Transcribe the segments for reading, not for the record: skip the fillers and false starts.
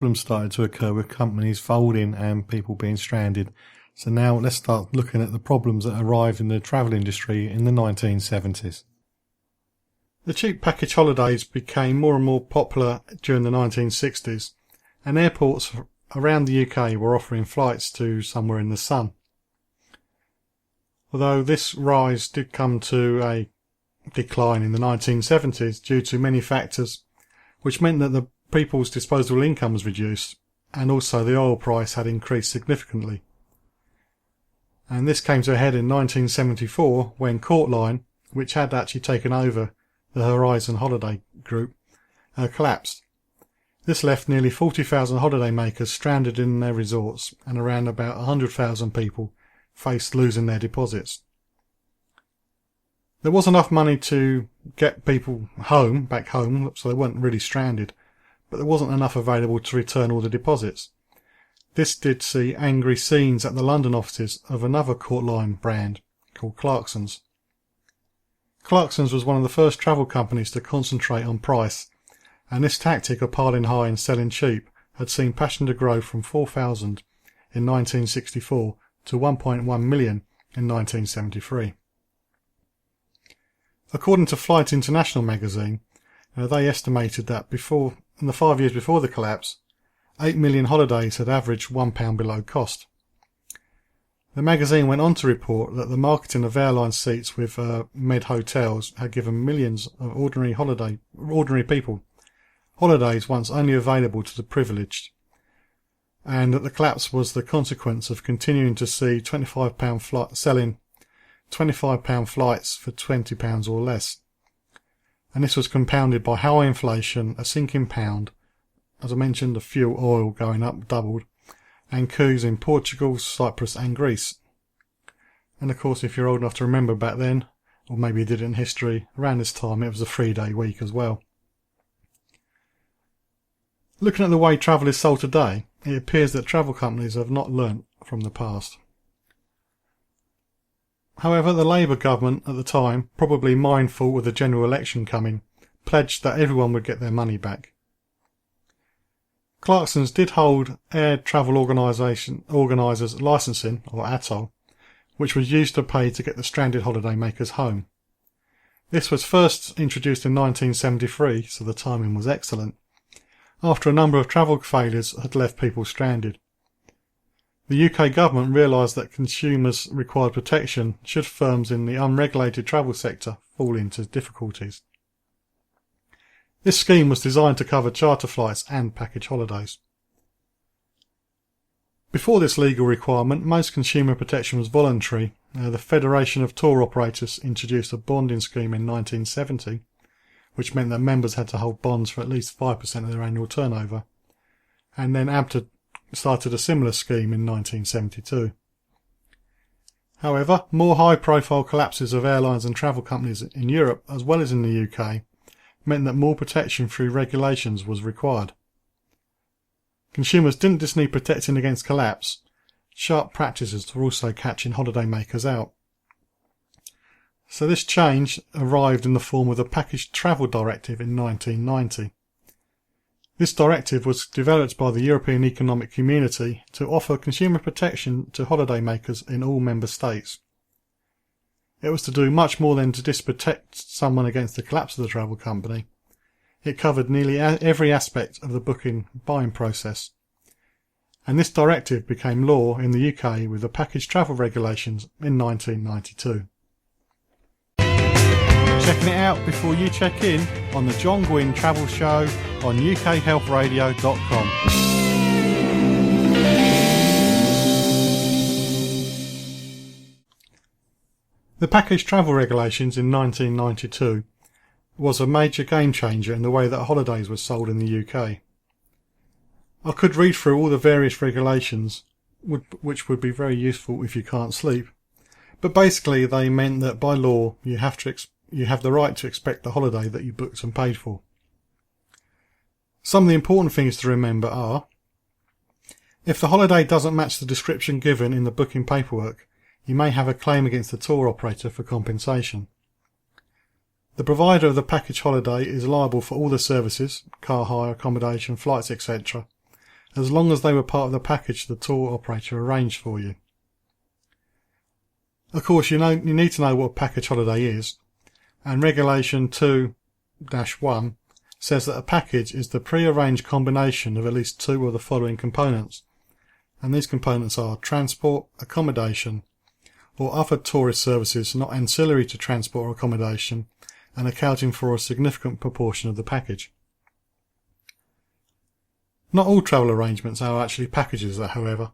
Problems started to occur with companies folding and people being stranded. So now let's start looking at the problems that arrived in the travel industry in the 1970s. The cheap package holidays became more and more popular during the 1960s, and airports around the UK were offering flights to somewhere in the sun. Although this rise did come to a decline in the 1970s due to many factors, which meant that the people's disposable income was reduced, and also the oil price had increased significantly. And this came to a head in 1974 when Courtline, which had actually taken over the Horizon Holiday Group, collapsed. This left nearly 40,000 holiday makers stranded in their resorts, and around about 100,000 people faced losing their deposits. There was enough money to get people back home, so they weren't really stranded, but there wasn't enough available to return all the deposits. This did see angry scenes at the London offices of another Courtline brand called Clarksons. Clarksons was one of the first travel companies to concentrate on price, and this tactic of piling high and selling cheap had seen passenger growth from 4,000 in 1964 to 1.1 million in 1973. According to Flight International magazine, they estimated that in the 5 years before the collapse, 8 million holidays had averaged £1 below cost. The magazine went on to report that the marketing of airline seats with med hotels had given millions of ordinary people holidays once only available to the privileged, and that the collapse was the consequence of continuing to see selling £25 flights for £20 or less. And this was compounded by high inflation, a sinking pound, as I mentioned, the fuel oil going up doubled, and coups in Portugal, Cyprus and Greece. And of course, if you're old enough to remember back then, or maybe you did it in history, around this time it was a 3-day week as well. Looking at the way travel is sold today, it appears that travel companies have not learnt from the past. However, the Labour government at the time, probably mindful of the general election coming, pledged that everyone would get their money back. Clarksons did hold air travel organisers licensing, or ATOL, which was used to pay to get the stranded holiday makers home. This was first introduced in 1973, so the timing was excellent, after a number of travel failures had left people stranded. The UK government realised that consumers required protection should firms in the unregulated travel sector fall into difficulties. This scheme was designed to cover charter flights and package holidays. Before this legal requirement, most consumer protection was voluntary. The Federation of Tour Operators introduced a bonding scheme in 1970, which meant that members had to hold bonds for at least 5% of their annual turnover, and then ABTA started a similar scheme in 1972. However, more high-profile collapses of airlines and travel companies in Europe as well as in the UK meant that more protection through regulations was required. Consumers didn't just need protecting against collapse, sharp practices were also catching holiday makers out. So this change arrived in the form of the Package Travel Directive in 1990. This directive was developed by the European Economic Community to offer consumer protection to holiday makers in all member states. It was to do much more than to just protect someone against the collapse of the travel company. It covered nearly every aspect of the buying process. And this directive became law in the UK with the Package Travel Regulations in 1992. Checking it out before you check in on the John Guinn Travel Show on ukhealthradio.com. The Package Travel Regulations in 1992 was a major game changer in the way that holidays were sold in the UK. I could read through all the various regulations, which would be very useful if you can't sleep, but basically they meant that by law you have the right to expect the holiday that you booked and paid for. Some of the important things to remember are: if the holiday doesn't match the description given in the booking paperwork, you may have a claim against the tour operator for compensation. The provider of the package holiday is liable for all the services, car hire, accommodation, flights, etc., as long as they were part of the package the tour operator arranged for you. Of course, you need to know what a package holiday is, and Regulation 2-1 says that a package is the pre-arranged combination of at least two of the following components, and these components are transport, accommodation, or other tourist services not ancillary to transport or accommodation and accounting for a significant proportion of the package. Not all travel arrangements are actually packages, however,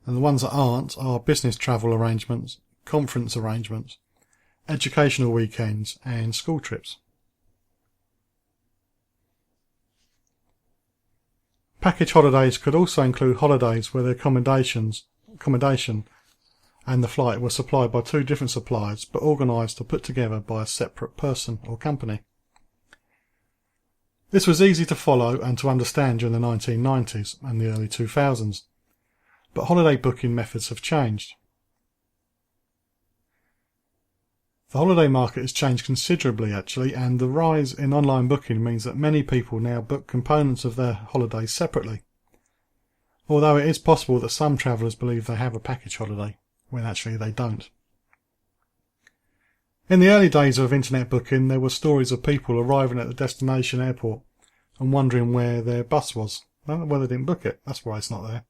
and the ones that aren't are business travel arrangements, conference arrangements, educational weekends and school trips. Package holidays could also include holidays where the accommodation and the flight were supplied by two different suppliers but organised or put together by a separate person or company. This was easy to follow and to understand during the 1990s and the early 2000s, but holiday booking methods have changed. The holiday market has changed considerably actually, and the rise in online booking means that many people now book components of their holidays separately, although it is possible that some travellers believe they have a package holiday, when actually they don't. In the early days of internet booking, there were stories of people arriving at the destination airport and wondering where their bus was. Well, they didn't book it, that's why it's not there.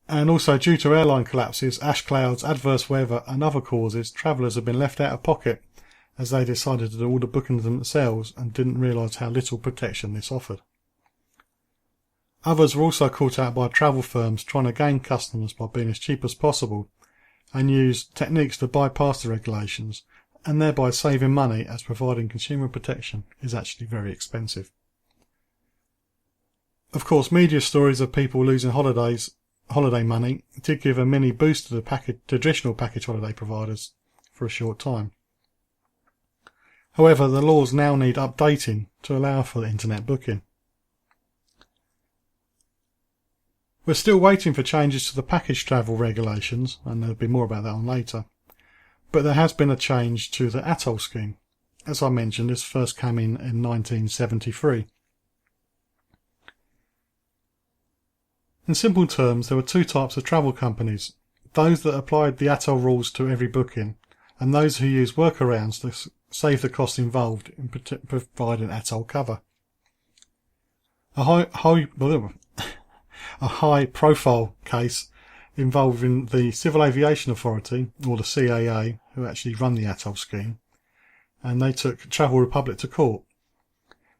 And also, due to airline collapses, ash clouds, adverse weather and other causes, travellers have been left out of pocket as they decided to do all the bookings themselves and didn't realise how little protection this offered. Others were also caught out by travel firms trying to gain customers by being as cheap as possible and used techniques to bypass the regulations and thereby saving money, as providing consumer protection is actually very expensive. Of course, media stories of people losing holiday money did give a mini boost to the traditional package holiday providers for a short time. However, the laws now need updating to allow for internet booking. We're still waiting for changes to the package travel regulations, and there'll be more about that on later. But there has been a change to the atoll scheme. As I mentioned, this first came in 1973. In simple terms, there were two types of travel companies: those that applied the atoll rules to every booking, and those who used workarounds to save the cost involved in providing atoll cover. A high-profile case involving the Civil Aviation Authority, or the CAA, who actually run the atoll scheme, and they took Travel Republic to court.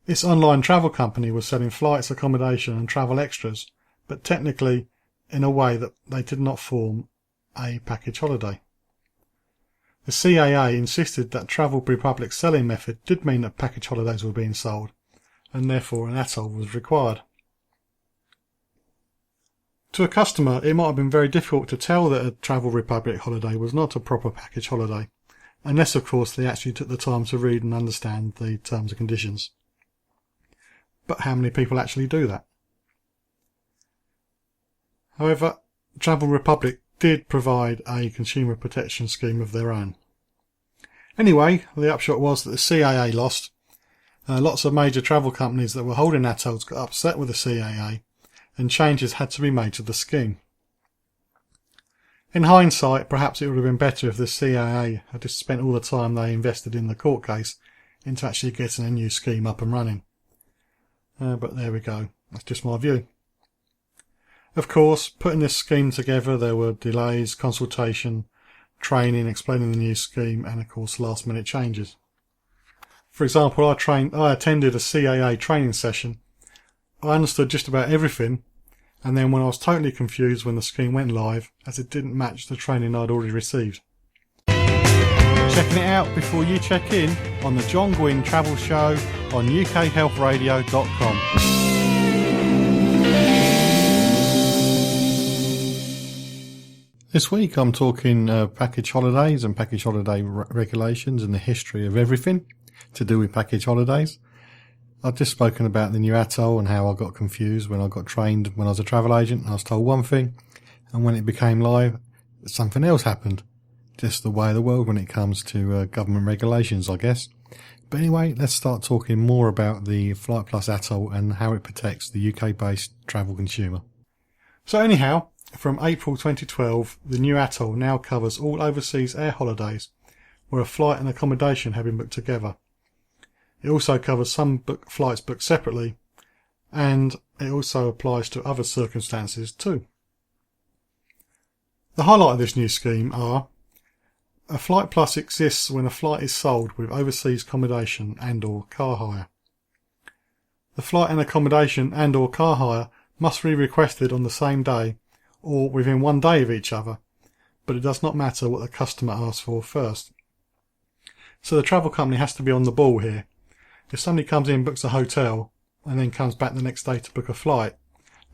This online travel company was selling flights, accommodation and travel extras, but technically in a way that they did not form a package holiday. The CAA insisted that Travel Republic's selling method did mean that package holidays were being sold, and therefore an atoll was required. To a customer, it might have been very difficult to tell that a Travel Republic holiday was not a proper package holiday, unless of course they actually took the time to read and understand the terms and conditions. But how many people actually do that? However, Travel Republic did provide a consumer protection scheme of their own. Anyway, the upshot was that the CAA lost. Lots of major travel companies that were holding atolls got upset with the CAA, and changes had to be made to the scheme. In hindsight, perhaps it would have been better if the CAA had just spent all the time they invested in the court case into actually getting a new scheme up and running. But there we go, that's just my view. Of course, putting this scheme together, there were delays, consultation, training, explaining the new scheme, and of course last minute changes. For example, I attended a CAA training session. I understood just about everything, and then when I was totally confused when the scheme went live, as it didn't match the training I'd already received. Checking it out before you check in on the John Guinn Travel Show on ukhealthradio.com. This week I'm talking package holidays and package holiday regulations and the history of everything to do with package holidays. I've just spoken about the new atoll and how I got confused when I got trained when I was a travel agent. I was told one thing, and when it became live, something else happened. Just the way of the world when it comes to government regulations, I guess. But anyway, let's start talking more about the Flight Plus Atoll and how it protects the UK-based travel consumer. So anyhow, from April 2012, the new Atoll now covers all overseas air holidays where a flight and accommodation have been booked together. It also covers some flights booked separately, and it also applies to other circumstances too. The highlight of this new scheme are: a Flight Plus exists when a flight is sold with overseas accommodation and/or car hire. The flight and accommodation and/or car hire must be requested on the same day or within 1 day of each other, but it does not matter what the customer asks for first. So the travel company has to be on the ball here. If somebody comes in, books a hotel, and then comes back the next day to book a flight,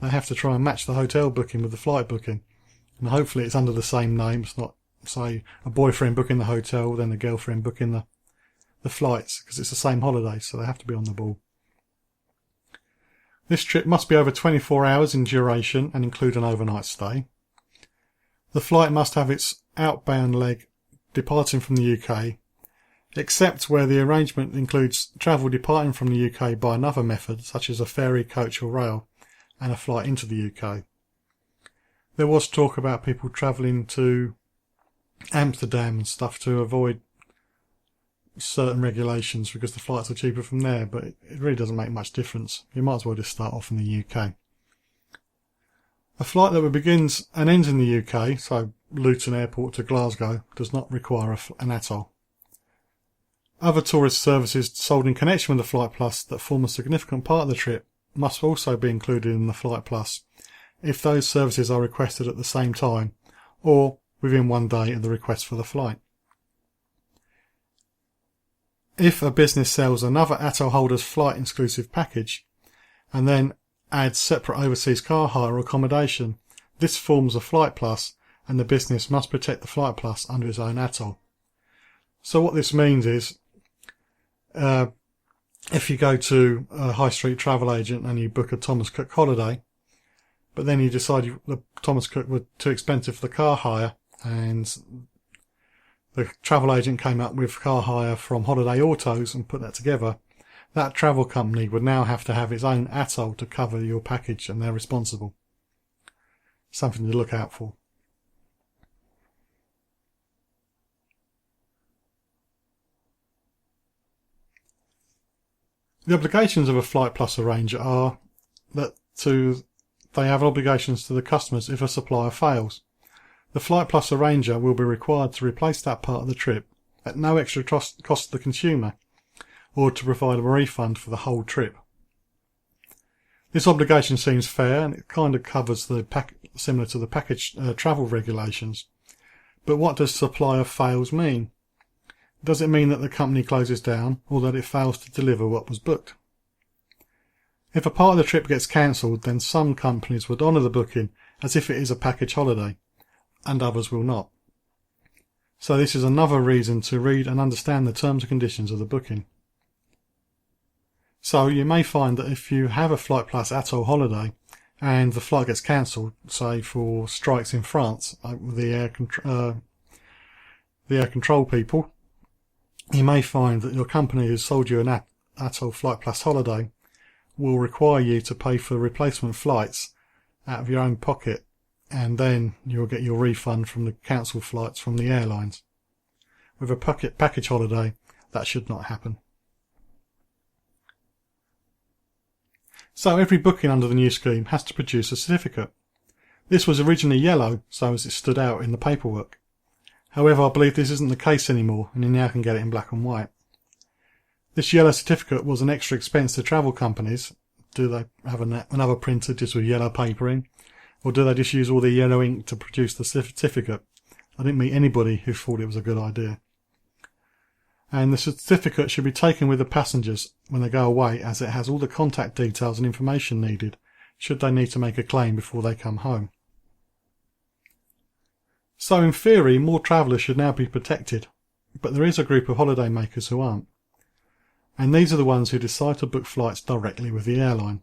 they have to try and match the hotel booking with the flight booking. And hopefully it's under the same name. It's not, say, a boyfriend booking the hotel, then a girlfriend booking the flights, because it's the same holiday, so they have to be on the ball. This trip must be over 24 hours in duration and include an overnight stay. The flight must have its outbound leg departing from the UK, except where the arrangement includes travel departing from the UK by another method, such as a ferry, coach or rail, and a flight into the UK. There was talk about people travelling to Amsterdam and stuff to avoid certain regulations because the flights are cheaper from there, but it really doesn't make much difference. You might as well just start off in the UK. A flight that begins and ends in the UK, so Luton Airport to Glasgow, does not require an atoll. Other tourist services sold in connection with the Flight Plus that form a significant part of the trip must also be included in the Flight Plus if those services are requested at the same time or within 1 day of the request for the flight. If a business sells another atoll holder's flight exclusive package and then adds separate overseas car hire or accommodation, this forms a Flight Plus, and the business must protect the Flight Plus under its own atoll. So what this means is, if you go to a high street travel agent and you book a Thomas Cook holiday, but then you decide the Thomas Cook was too expensive for the car hire, and the travel agent came up with car hire from Holiday Autos and put that together, that travel company would now have to have its own atoll to cover your package, and they're responsible. Something to look out for. The obligations of a Flight Plus arranger are that they have obligations to the customers if a supplier fails. The Flight Plus arranger will be required to replace that part of the trip at no extra cost to the consumer, or to provide a refund for the whole trip. This obligation seems fair, and it kind of covers similar to the package travel regulations. But what does supplier fails mean? Does it mean that the company closes down, or that it fails to deliver what was booked? If a part of the trip gets cancelled, then some companies would honour the booking as if it is a package holiday, and others will not. So this is another reason to read and understand the terms and conditions of the booking. So you may find that if you have a Flight Plus atoll holiday and the flight gets cancelled, say for strikes in France, with the air control people, you may find that your company who sold you an atoll Flight Plus holiday will require you to pay for replacement flights out of your own pocket, and then you'll get your refund from the cancelled flights from the airlines. With a package holiday, that should not happen. So every booking under the new scheme has to produce a certificate. This was originally yellow, so as it stood out in the paperwork. However, I believe this isn't the case anymore, and you now can get it in black and white. This yellow certificate was an extra expense to travel companies. Do they have another printer just with yellow paper in? Or do they just use all the yellow ink to produce the certificate? I didn't meet anybody who thought it was a good idea. And the certificate should be taken with the passengers when they go away, as it has all the contact details and information needed, should they need to make a claim before they come home. So in theory, more travellers should now be protected, but there is a group of holiday makers who aren't. And these are the ones who decide to book flights directly with the airline.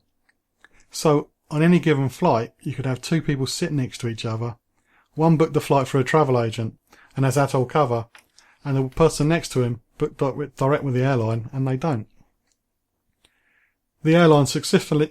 So on any given flight, you could have two people sitting next to each other. One booked the flight for a travel agent and has atoll cover, and the person next to him book direct with the airline, and they don't. The airline successfully